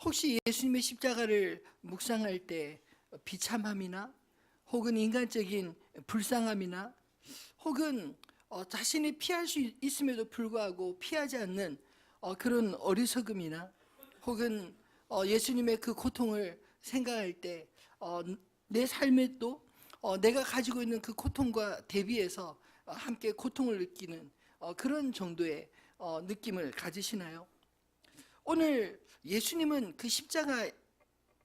혹시 예수님의 십자가를 묵상할 때 비참함이나 혹은 인간적인 불쌍함이나 혹은 자신이 피할 수 있음에도 불구하고 피하지 않는 그런 어리석음이나 혹은 예수님의 그 고통을 생각할 때 내 삶에도 내가 가지고 있는 그 고통과 대비해서 함께 고통을 느끼는 그런 정도의 느낌을 가지시나요? 오늘 예수님은 그 십자가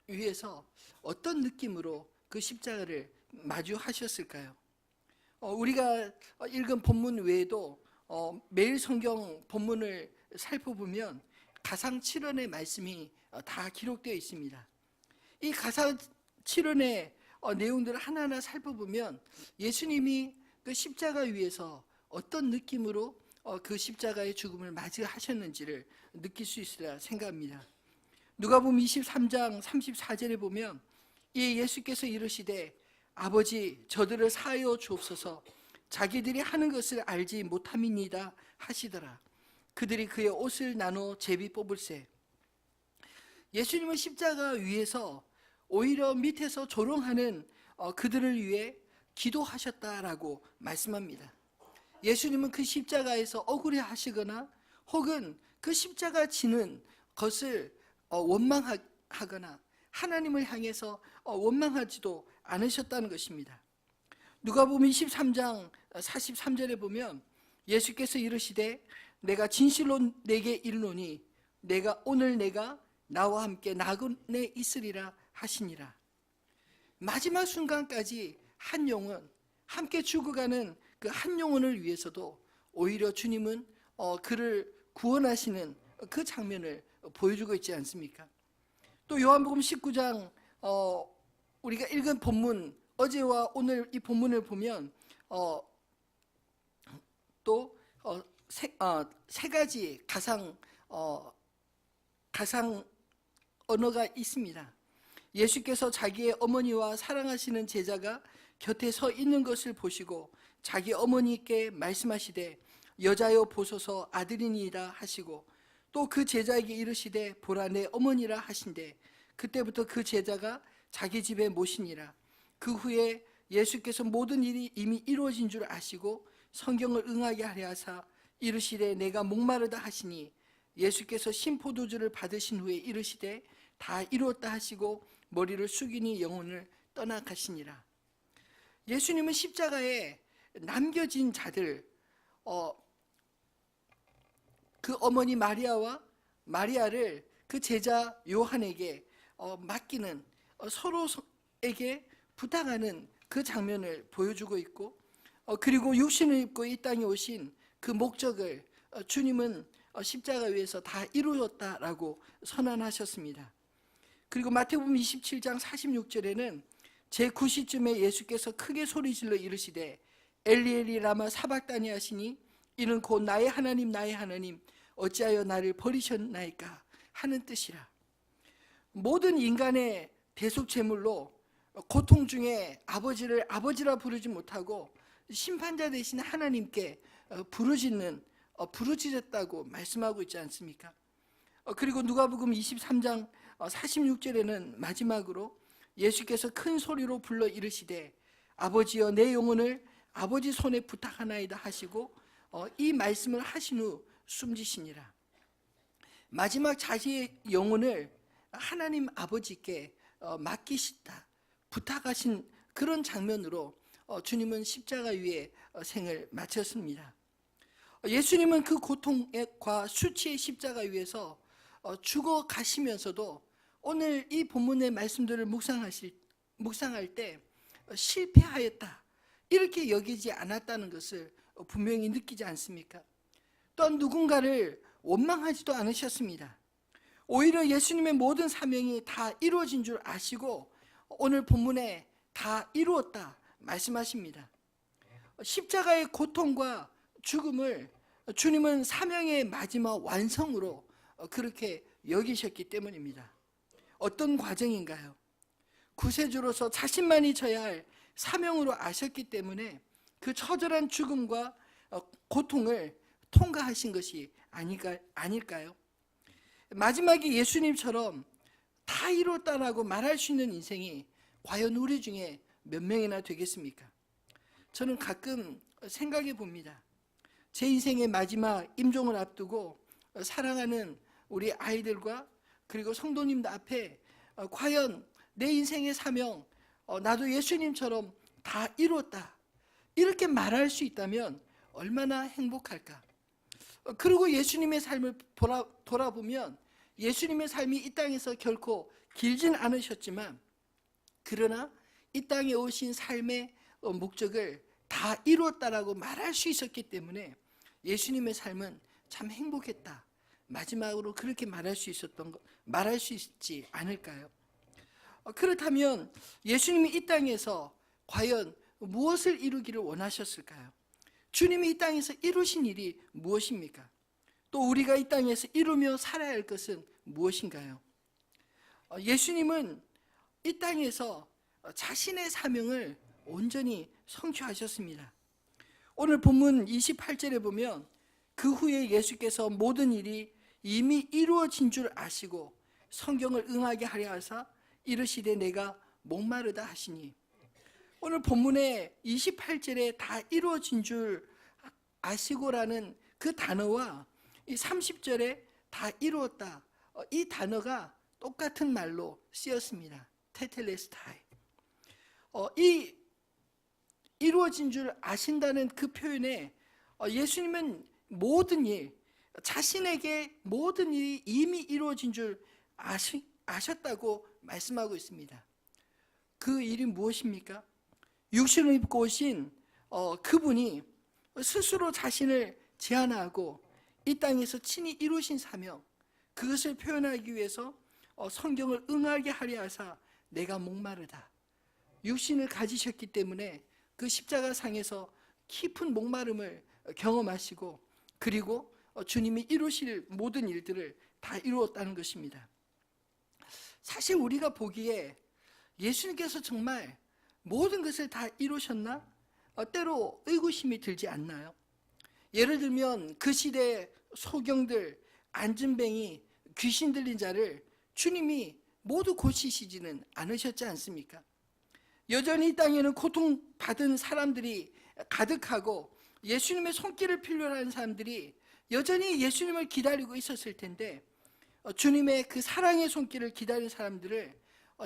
위에서 어떤 느낌으로 그 십자가를 마주하셨을까요? 우리가 읽은 본문 외에도 매일 성경 본문을 살펴보면 가상 7원의 말씀이 다 기록되어 있습니다. 이 가상 7원의 내용들을 하나하나 살펴보면 예수님이 그 십자가 위에서 어떤 느낌으로 그 십자가의 죽음을 맞이하셨는지를 느낄 수 있으리라 생각합니다. 누가복음 23장 34절에 보면 이 예수께서 이르시되 아버지 저들을 사하여 주옵소서 자기들이 하는 것을 알지 못함이니이다 하시더라. 그들이 그의 옷을 나눠 제비 뽑을세. 예수님은 십자가 위에서 오히려 밑에서 조롱하는 그들을 위해 기도하셨다라고 말씀합니다. 예수님은 그 십자가에서 억울해 하시거나 혹은 그 십자가 지는 것을 원망하거나 하나님을 향해서 원망하지도 않으셨다는 것입니다. 누가복음 23장 43절에 보면 예수께서 이르시되 내가 진실로 내게 이르노니 오늘 내가 나와 함께 나그네 있으리라 하시니라. 마지막 순간까지 한 영혼, 함께 죽어가는 그 한 영혼을 위해서도 오히려 주님은 그를 구원하시는 그 장면을 보여주고 있지 않습니까? 또 요한복음 19장 우리가 읽은 본문, 어제와 오늘 이 본문을 보면 또 세 가지 가상 언어가 있습니다. 예수께서 자기의 어머니와 사랑하시는 제자가 곁에 서 있는 것을 보시고 자기 어머니께 말씀하시되 여자여 보소서 아들이니이다 하시고 또 그 제자에게 이르시되 보라 내 어머니라 하신대 그때부터 그 제자가 자기 집에 모시니라. 그 후에 예수께서 모든 일이 이미 이루어진 줄 아시고 성경을 응하게 하려 하사 이르시되 내가 목마르다 하시니 예수께서 신포도주를 받으신 후에 이르시되 다 이루었다 하시고 머리를 숙이니 영혼을 떠나 가시니라. 예수님은 십자가에 남겨진 자들, 그 어머니 마리아를 그 제자 요한에게 맡기는, 서로에게 부탁하는 그 장면을 보여주고 있고, 그리고 육신을 입고 이 땅에 오신 그 목적을 주님은 십자가 위에서 다 이루었다라고 선언하셨습니다. 그리고 마태복음 27장 46절에는 제9시쯤에 예수께서 크게 소리질러 이르시되 엘리 엘리 라마 사박다니 하시니 이는 곧 나의 하나님 어찌하여 나를 버리셨나이까 하는 뜻이라. 모든 인간의 대속제물로 고통 중에 아버지를 아버지라 부르지 못하고 심판자 되신 하나님께 부르짖었다고 말씀하고 있지 않습니까? 그리고 누가복음 23장 46절에는 마지막으로 예수께서 큰 소리로 불러 이르시되 아버지여 내 영혼을 아버지 손에 부탁하나이다 하시고 이 말씀을 하신 후 숨지시니라. 마지막 자기의 영혼을 하나님 아버지께 맡기시다 부탁하신 그런 장면으로 주님은 십자가 위에 생을 마쳤습니다. 예수님은 그 고통과 수치의 십자가 위에서 죽어 가시면서도 오늘 이 본문의 말씀들을 묵상할 때 실패하였다 이렇게 여기지 않았다는 것을 분명히 느끼지 않습니까? 또한 누군가를 원망하지도 않으셨습니다. 오히려 예수님의 모든 사명이 다 이루어진 줄 아시고 오늘 본문에 다 이루었다 말씀하십니다. 십자가의 고통과 죽음을 주님은 사명의 마지막 완성으로 그렇게 여기셨기 때문입니다. 어떤 과정인가요? 구세주로서 자신만이 져야 할 사명으로 아셨기 때문에 그 처절한 죽음과 고통을 통과하신 것이 아닐까요? 마지막에 예수님처럼 다 이뤘다라고 말할 수 있는 인생이 과연 우리 중에 몇 명이나 되겠습니까? 저는 가끔 생각해 봅니다. 제 인생의 마지막 임종을 앞두고 사랑하는 우리 아이들과 그리고 성도님들 앞에 과연 내 인생의 사명, 나도 예수님처럼 다 이뤘다, 이렇게 말할 수 있다면 얼마나 행복할까? 그리고 예수님의 삶을 돌아보면 예수님의 삶이 이 땅에서 결코 길진 않으셨지만, 그러나 이 땅에 오신 삶의 목적을 다 이루었다라고 말할 수 있었기 때문에 예수님의 삶은 참 행복했다, 마지막으로 그렇게 말할 수 있지 않을까요? 그렇다면 예수님이 이 땅에서 과연 무엇을 이루기를 원하셨을까요? 주님이 이 땅에서 이루신 일이 무엇입니까? 또 우리가 이 땅에서 이루며 살아야 할 것은 무엇인가요? 예수님은 이 땅에서 자신의 사명을 온전히 성취하셨습니다. 오늘 본문 28절에 보면 그 후에 예수께서 모든 일이 이미 이루어진 줄 아시고 성경을 응하게 하려 하사 이르시되 내가 목마르다 하시니, 오늘 본문의 28절에 다 이루어진 줄 아시고라는 그 단어와 이 30절에 다 이루었다, 이 단어가 똑같은 말로 쓰였습니다. 테텔레스타이. 이 이루어진 줄 아신다는 그 표현에 예수님은 모든 일, 자신에게 모든 일이 이미 이루어진 줄 아셨다고 말씀하고 있습니다. 그 일이 무엇입니까? 육신을 입고 오신 그분이 스스로 자신을 제한하고 이 땅에서 친히 이루신 사명, 그것을 표현하기 위해서 성경을 응하게 하려 하사 내가 목마르다, 육신을 가지셨기 때문에 그 십자가상에서 깊은 목마름을 경험하시고, 그리고 주님이 이루실 모든 일들을 다 이루었다는 것입니다. 사실 우리가 보기에 예수님께서 정말 모든 것을 다 이루셨나? 때로 의구심이 들지 않나요? 예를 들면 그 시대의 소경들, 안진뱅이, 귀신 들린 자를 주님이 모두 고치시지는 않으셨지 않습니까? 여전히 이 땅에는 고통받은 사람들이 가득하고 예수님의 손길을 필요로 하는 사람들이 여전히 예수님을 기다리고 있었을 텐데, 주님의 그 사랑의 손길을 기다리는 사람들을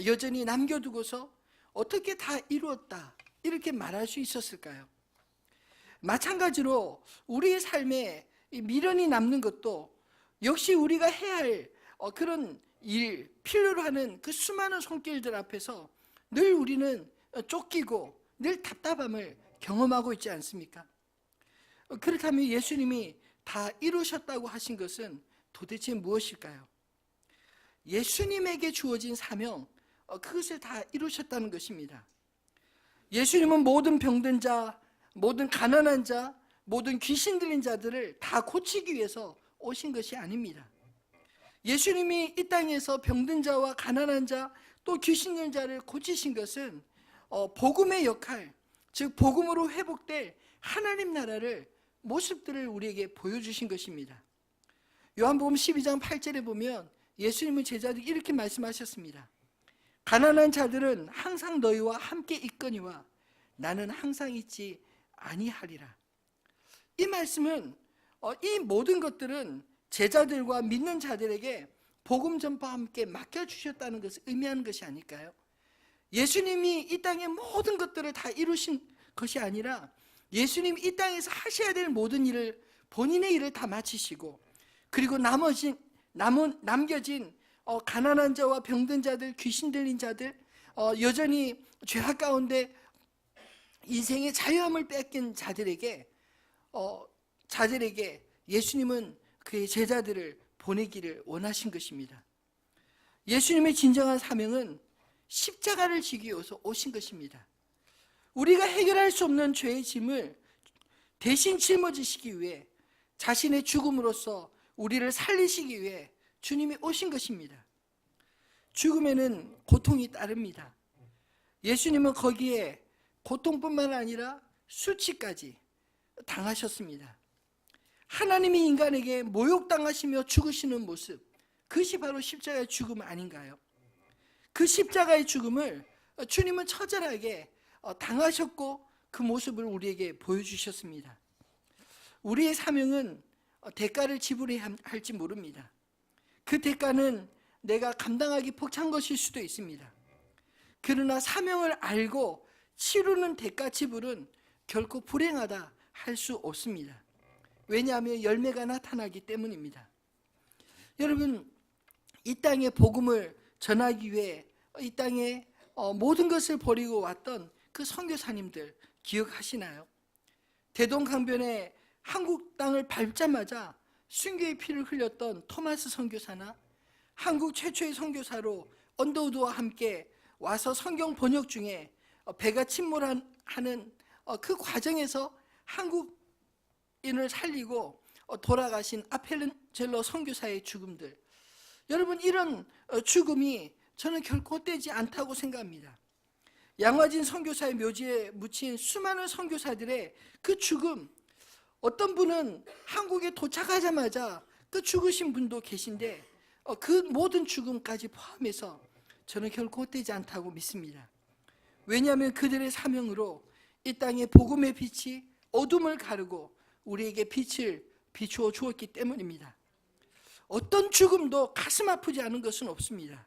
여전히 남겨두고서 어떻게 다 이루었다, 이렇게 말할 수 있었을까요? 마찬가지로 우리의 삶에 미련이 남는 것도 역시 우리가 해야 할 그런 일, 필요로 하는 그 수많은 손길들 앞에서 늘 우리는 쫓기고 늘 답답함을 경험하고 있지 않습니까? 그렇다면 예수님이 다 이루셨다고 하신 것은 도대체 무엇일까요? 예수님에게 주어진 사명, 그것을 다 이루셨다는 것입니다. 예수님은 모든 병든 자, 모든 가난한 자, 모든 귀신 들린 자들을 다 고치기 위해서 오신 것이 아닙니다. 예수님이 이 땅에서 병든 자와 가난한 자, 또 귀신 들린 자를 고치신 것은 복음의 역할, 즉 복음으로 회복될 하나님 나라를 모습들을 우리에게 보여주신 것입니다. 요한복음 12장 8절에 보면 예수님은 제자들이 이렇게 말씀하셨습니다. 가난한 자들은 항상 너희와 함께 있거니와 나는 항상 있지 아니하리라. 이 말씀은 이 모든 것들은 제자들과 믿는 자들에게 복음 전파와 함께 맡겨주셨다는 것을 의미하는 것이 아닐까요? 예수님이 이 땅의 모든 것들을 다 이루신 것이 아니라 예수님이 이 땅에서 하셔야 될 모든 일을, 본인의 일을 다 마치시고, 그리고 남겨진 가난한 자와 병든 자들, 귀신 들린 자들, 여전히 죄악 가운데 인생의 자유함을 뺏긴 자들에게 예수님은 그의 제자들을 보내기를 원하신 것입니다. 예수님의 진정한 사명은 십자가를 지기 위해서 오신 것입니다. 우리가 해결할 수 없는 죄의 짐을 대신 짊어지시기 위해 자신의 죽음으로써 우리를 살리시기 위해 주님이 오신 것입니다. 죽음에는 고통이 따릅니다. 예수님은 거기에 고통뿐만 아니라 수치까지 당하셨습니다. 하나님이 인간에게 모욕당하시며 죽으시는 모습, 그것이 바로 십자가의 죽음 아닌가요? 그 십자가의 죽음을 주님은 처절하게 당하셨고 그 모습을 우리에게 보여주셨습니다. 우리의 사명은 대가를 지불해야 할지 모릅니다. 그 대가는 내가 감당하기 벅찬 것일 수도 있습니다. 그러나 사명을 알고 치르는 대가 지불은 결코 불행하다 할 수 없습니다. 왜냐하면 열매가 나타나기 때문입니다. 여러분, 이 땅에 복음을 전하기 위해 이 땅에 모든 것을 버리고 왔던 그 선교사님들 기억하시나요? 대동강변에 한국 땅을 밟자마자 순교의 피를 흘렸던 토마스 선교사나 한국 최초의 선교사로 언더우드와 함께 와서 성경 번역 중에 배가 침몰하는 그 과정에서 한국인을 살리고 돌아가신 아펠렌젤러 선교사의 죽음들, 여러분, 이런 죽음이 저는 결코 헛되지 않다고 생각합니다. 양화진 선교사의 묘지에 묻힌 수많은 선교사들의 그 죽음, 어떤 분은 한국에 도착하자마자 그 죽으신 분도 계신데 그 모든 죽음까지 포함해서 저는 결코 헛되지 않다고 믿습니다. 왜냐하면 그들의 사명으로 이 땅에 복음의 빛이 어둠을 가르고 우리에게 빛을 비추어 주었기 때문입니다. 어떤 죽음도 가슴 아프지 않은 것은 없습니다.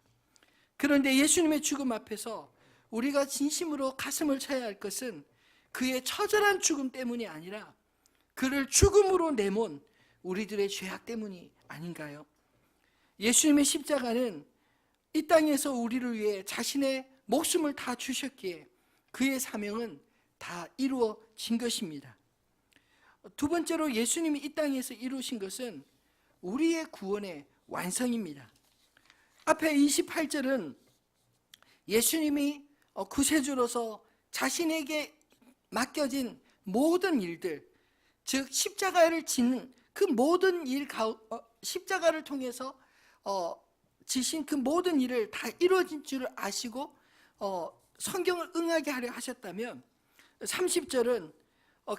그런데 예수님의 죽음 앞에서 우리가 진심으로 가슴을 쳐야 할 것은 그의 처절한 죽음 때문이 아니라 그를 죽음으로 내몬 우리들의 죄악 때문이 아닌가요? 예수님의 십자가는 이 땅에서 우리를 위해 자신의 목숨을 다 주셨기에 그의 사명은 다 이루어진 것입니다. 두 번째로 예수님이 이 땅에서 이루신 것은 우리의 구원의 완성입니다. 앞에 28절은 예수님이 구세주로서 자신에게 맡겨진 모든 일들, 즉 십자가를 지는 그 모든 일, 십자가를 통해서 지신 그 모든 일을 다 이루어진 줄을 아시고 성경을 응하게 하려 하셨다면 30절은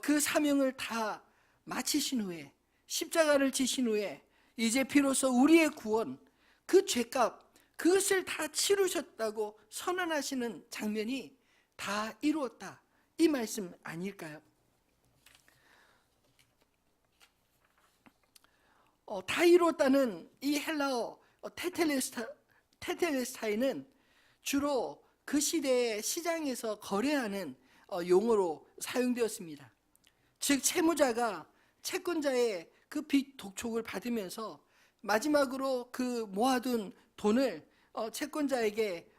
그 사명을 다 마치신 후에, 십자가를 지신 후에 이제 비로소 우리의 구원, 그 죄값, 그것을 다 치르셨다고 선언하시는 장면이 다 이루었다, 이 말씀 아닐까요? 다 이루었다는 이 헬라어 테텔레스타이는 주로 그 시대의 시장에서 거래하는 용어로 사용되었습니다. 즉 채무자가 채권자의 그 빚 독촉을 받으면서 마지막으로 그 모아둔 돈을 채권자에게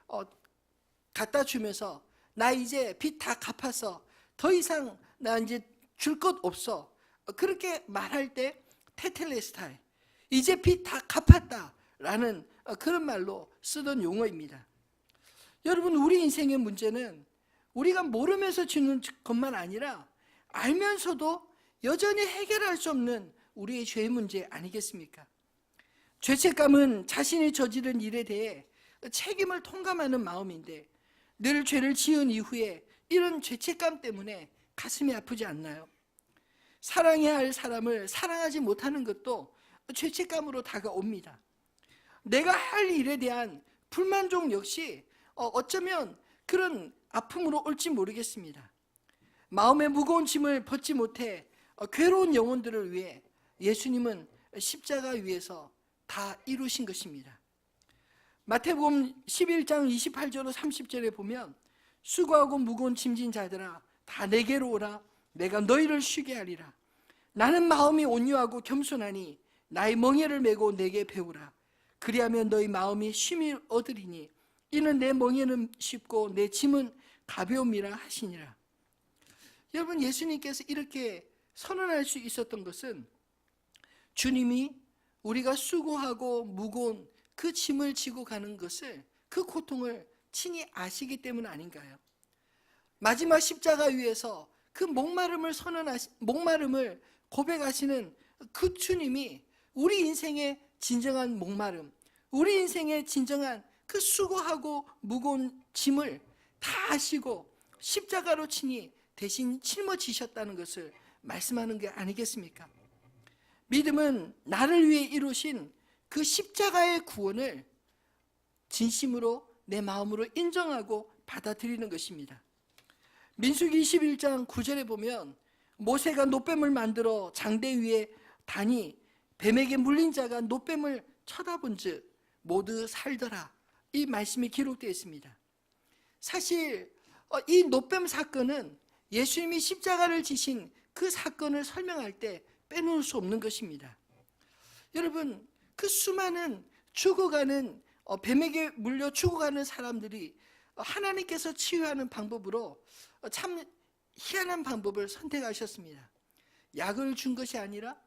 갖다 주면서 나 이제 빚 다 갚았어, 더 이상 나 이제 줄 것 없어, 그렇게 말할 때 테텔레스타이, 이제 빚 다 갚았다라는 그런 말로 쓰던 용어입니다. 여러분, 우리 인생의 문제는 우리가 모르면서 주는 것만 아니라 알면서도 여전히 해결할 수 없는 우리의 죄의 문제 아니겠습니까? 죄책감은 자신이 저지른 일에 대해 책임을 통감하는 마음인데 늘 죄를 지은 이후에 이런 죄책감 때문에 가슴이 아프지 않나요? 사랑해야 할 사람을 사랑하지 못하는 것도 죄책감으로 다가옵니다. 내가 할 일에 대한 불만족 역시 어쩌면 그런 아픔으로 올지 모르겠습니다. 마음의 무거운 짐을 벗지 못해 괴로운 영혼들을 위해 예수님은 십자가 위에서 다 이루신 것입니다. 마태복음 11장 28절로 30절에 보면 수고하고 무거운 짐진 자들아 다 내게로 오라, 내가 너희를 쉬게 하리라. 나는 마음이 온유하고 겸손하니 나의 멍에를 메고 내게 배우라. 그리하면 너희 마음이 쉼을 얻으리니 이는 내 멍에는 쉽고 내 짐은 가벼움이라 하시니라. 여러분, 예수님께서 이렇게 선언할 수 있었던 것은 주님이 우리가 수고하고 무거운 그 짐을 지고 가는 것을, 그 고통을 친히 아시기 때문 아닌가요? 마지막 십자가 위에서 그 목마름을 고백하시는 그 주님이 우리 인생의 진정한 목마름, 우리 인생의 진정한 그 수고하고 무거운 짐을 다 아시고 십자가로 친히 대신 짊어지셨다는 것을 말씀하는 게 아니겠습니까? 믿음은 나를 위해 이루신 그 십자가의 구원을 진심으로 내 마음으로 인정하고 받아들이는 것입니다. 민수기 21장 9절에 보면 모세가 놋뱀을 만들어 장대 위에 다니 뱀에게 물린 자가 놋뱀을 쳐다본 즉 모두 살더라. 이 말씀이 기록되어 있습니다. 사실 이 놋뱀 사건은 예수님이 십자가를 지신 그 사건을 설명할 때 빼놓을 수 없는 것입니다. 여러분, 그 수많은 죽어가는 뱀에게 물려 죽어가는 사람들이 하나님께서 치유하는 방법으로 참 희한한 방법을 선택하셨습니다. 약을 준 것이 아니라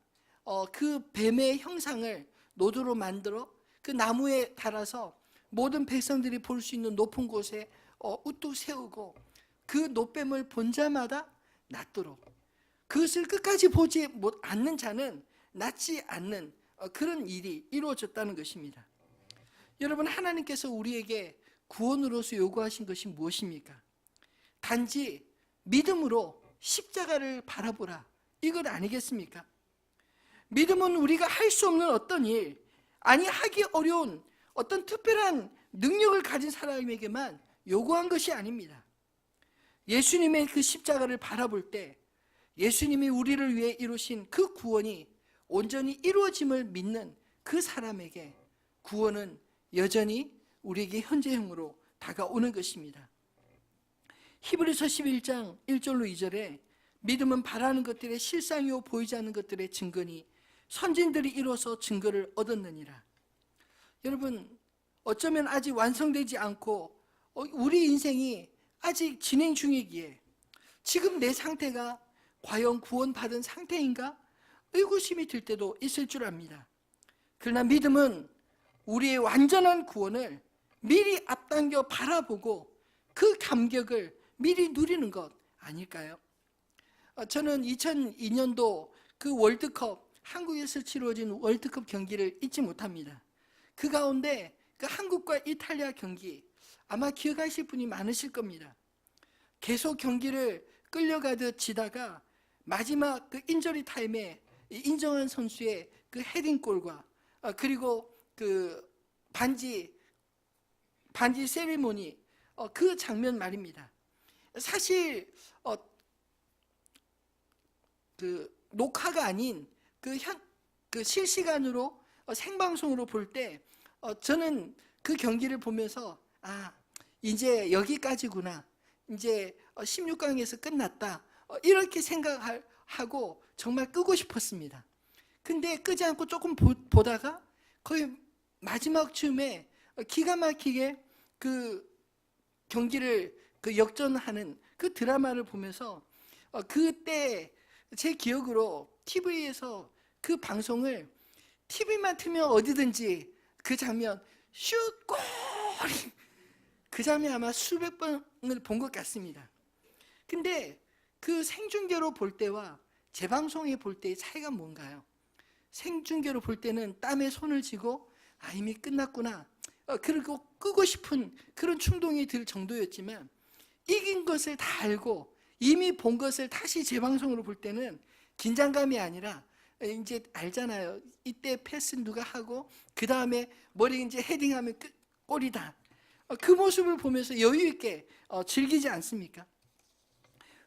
그 뱀의 형상을 노도로 만들어 그 나무에 달아서 모든 백성들이 볼 수 있는 높은 곳에 우뚝 세우고 그 놋뱀을 본 자마다 낫도록, 그것을 끝까지 보지 않는 자는 낫지 않는 그런 일이 이루어졌다는 것입니다. 여러분, 하나님께서 우리에게 구원으로서 요구하신 것이 무엇입니까? 단지 믿음으로 십자가를 바라보라, 이것 아니겠습니까? 믿음은 우리가 할 수 없는 어떤 일, 아니 하기 어려운 어떤 특별한 능력을 가진 사람에게만 요구한 것이 아닙니다. 예수님의 그 십자가를 바라볼 때 예수님이 우리를 위해 이루신 그 구원이 온전히 이루어짐을 믿는 그 사람에게 구원은 여전히 우리에게 현재형으로 다가오는 것입니다. 히브리서 11장 1절로 2절에 믿음은 바라는 것들의 실상이요 보이지 않는 것들의 증거니 선진들이 이뤄서 증거를 얻었느니라. 여러분, 어쩌면 아직 완성되지 않고 우리 인생이 아직 진행 중이기에 지금 내 상태가 과연 구원받은 상태인가 의구심이 들 때도 있을 줄 압니다. 그러나 믿음은 우리의 완전한 구원을 미리 앞당겨 바라보고 그 감격을 미리 누리는 것 아닐까요? 저는 2002년도 그 월드컵, 한국에서 치러진 월드컵 경기를 잊지 못합니다. 그 가운데 그 한국과 이탈리아 경기, 아마 기억하실 분이 많으실 겁니다. 계속 경기를 끌려가듯 지다가 마지막 그 인저리 타임에 인정한 선수의 그 헤딩골과 그리고 그 반지 세리머니, 그 장면 말입니다. 사실 그 녹화가 아닌 그 실시간으로 생방송으로 볼 때 저는 그 경기를 보면서 이제 여기까지구나, 이제 16강에서 끝났다, 이렇게 생각하고 정말 끄고 싶었습니다. 근데 끄지 않고 조금 보다가 거의 마지막 쯤에 기가 막히게 그 경기를 그 역전하는 그 드라마를 보면서 그때 제 기억으로 TV에서 그 방송을 TV만 틀면 어디든지 그 장면 슛 골, 그 장면 아마 수백 번을 본 것 같습니다. 근데 그 생중계로 볼 때와 재방송에 볼 때의 차이가 뭔가요? 생중계로 볼 때는 땀에 손을 쥐고 이미 끝났구나, 그리고 끄고 싶은 그런 충동이 들 정도였지만 이긴 것을 다 알고 이미 본 것을 다시 재방송으로 볼 때는 긴장감이 아니라 이제 알잖아요. 이때 패스 누가 하고 그 다음에 머리 이제 헤딩하면 골이다. 그 모습을 보면서 여유 있게 즐기지 않습니까?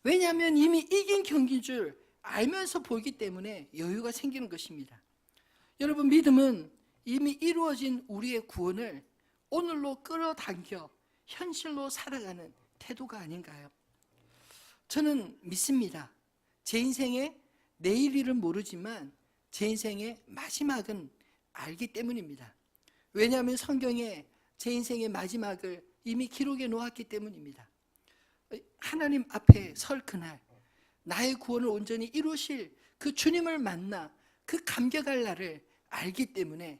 왜냐하면 이미 이긴 경기인 줄 알면서 보기 때문에 여유가 생기는 것입니다. 여러분, 믿음은 이미 이루어진 우리의 구원을 오늘로 끌어당겨 현실로 살아가는 태도가 아닌가요? 저는 믿습니다. 제 인생의 내일 일은 모르지만 제 인생의 마지막은 알기 때문입니다. 왜냐하면 성경에 제 인생의 마지막을 이미 기록해 놓았기 때문입니다. 하나님 앞에 설 그날 나의 구원을 온전히 이루실 그 주님을 만나 그 감격할 날을 알기 때문에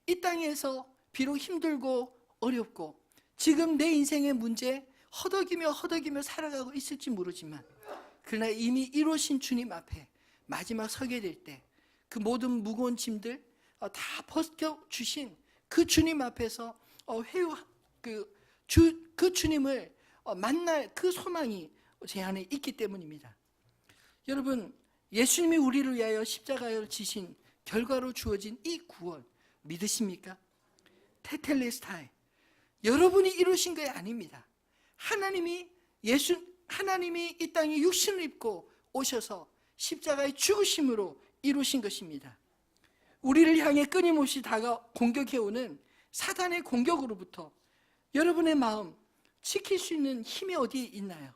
이 땅에서 비록 힘들고 어렵고 지금 내 인생의 문제 허덕이며 살아가고 있을지 모르지만 그러나 이미 이루신 주님 앞에 마지막 서게 될 때 그 모든 무거운 짐들 다 벗겨주신 그 주님 앞에서 그 주님을 만날 그 소망이 제 안에 있기 때문입니다. 여러분, 예수님이 우리를 위하여 십자가를 지신 결과로 주어진 이 구원 믿으십니까? 테텔레스타이, 여러분이 이루신 게 아닙니다. 하나님이 이 땅에 육신을 입고 오셔서 십자가의 죽으심으로 이루신 것입니다. 우리를 향해 끊임없이 공격해오는 사단의 공격으로부터 여러분의 마음 지킬 수 있는 힘이 어디에 있나요?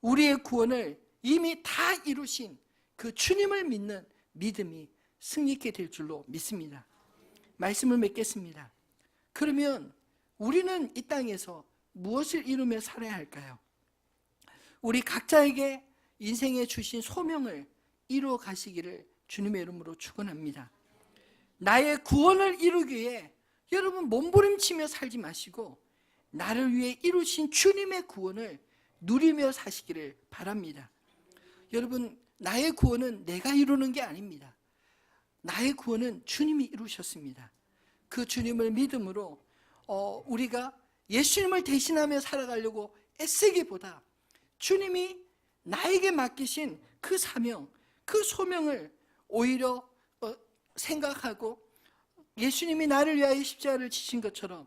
우리의 구원을 이미 다 이루신 그 주님을 믿는 믿음이 승리케 될 줄로 믿습니다. 말씀을 맺겠습니다. 그러면 우리는 이 땅에서 무엇을 이루며 살아야 할까요? 우리 각자에게 인생에 주신 소명을 이루어 가시기를 주님의 이름으로 축원합니다. 나의 구원을 이루기 위해 여러분 몸부림치며 살지 마시고 나를 위해 이루신 주님의 구원을 누리며 사시기를 바랍니다. 여러분, 나의 구원은 내가 이루는 게 아닙니다. 나의 구원은 주님이 이루셨습니다. 그 주님을 믿음으로 우리가 예수님을 대신하며 살아가려고 애쓰기보다 주님이 나에게 맡기신 그 사명, 그 소명을 오히려 생각하고 예수님이 나를 위하여 십자가를 지신 것처럼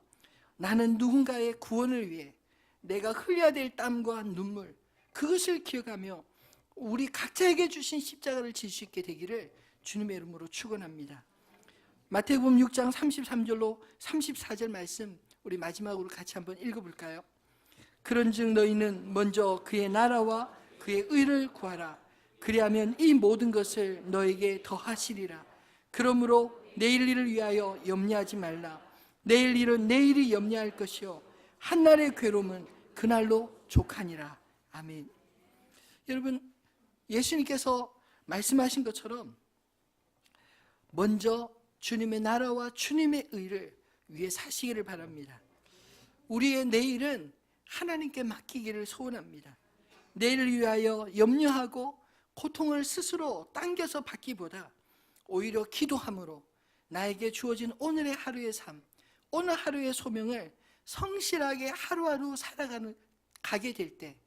나는 누군가의 구원을 위해 내가 흘려야 될 땀과 눈물, 그것을 기억하며 우리 각자에게 주신 십자가를 질 수 있게 되기를 주님의 이름으로 축원합니다. 마태복음 6장 33절로 34절 말씀 우리 마지막으로 같이 한번 읽어볼까요? 그런즉 너희는 먼저 그의 나라와 그의 의를 구하라. 그리하면 이 모든 것을 너에게 더하시리라. 그러므로 내일 일을 위하여 염려하지 말라. 내일 일은 내일이 염려할 것이요 한날의 괴로움은 그날로 족하니라. 아멘. 여러분, 예수님께서 말씀하신 것처럼 먼저 주님의 나라와 주님의 의를 위해 사시기를 바랍니다. 우리의 내일은 하나님께 맡기기를 소원합니다. 내일을 위하여 염려하고 고통을 스스로 당겨서 받기보다 오히려 기도함으로 나에게 주어진 오늘의 하루의 삶, 오늘 하루의 소명을 성실하게 하루하루 살아가게 될 때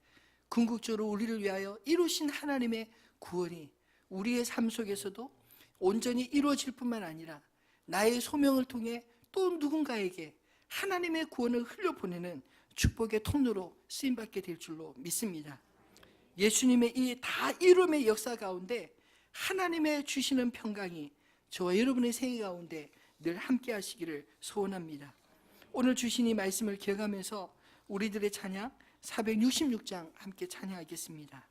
궁극적으로 우리를 위하여 이루신 하나님의 구원이 우리의 삶 속에서도 온전히 이루어질 뿐만 아니라 나의 소명을 통해 또 누군가에게 하나님의 구원을 흘려보내는 축복의 통로로 쓰임받게 될 줄로 믿습니다. 예수님의 이 다 이룸의 역사 가운데 하나님의 주시는 평강이 저와 여러분의 생애 가운데 늘 함께 하시기를 소원합니다. 오늘 주신 이 말씀을 기억하면서 우리들의 찬양 466장 함께 찬양하겠습니다.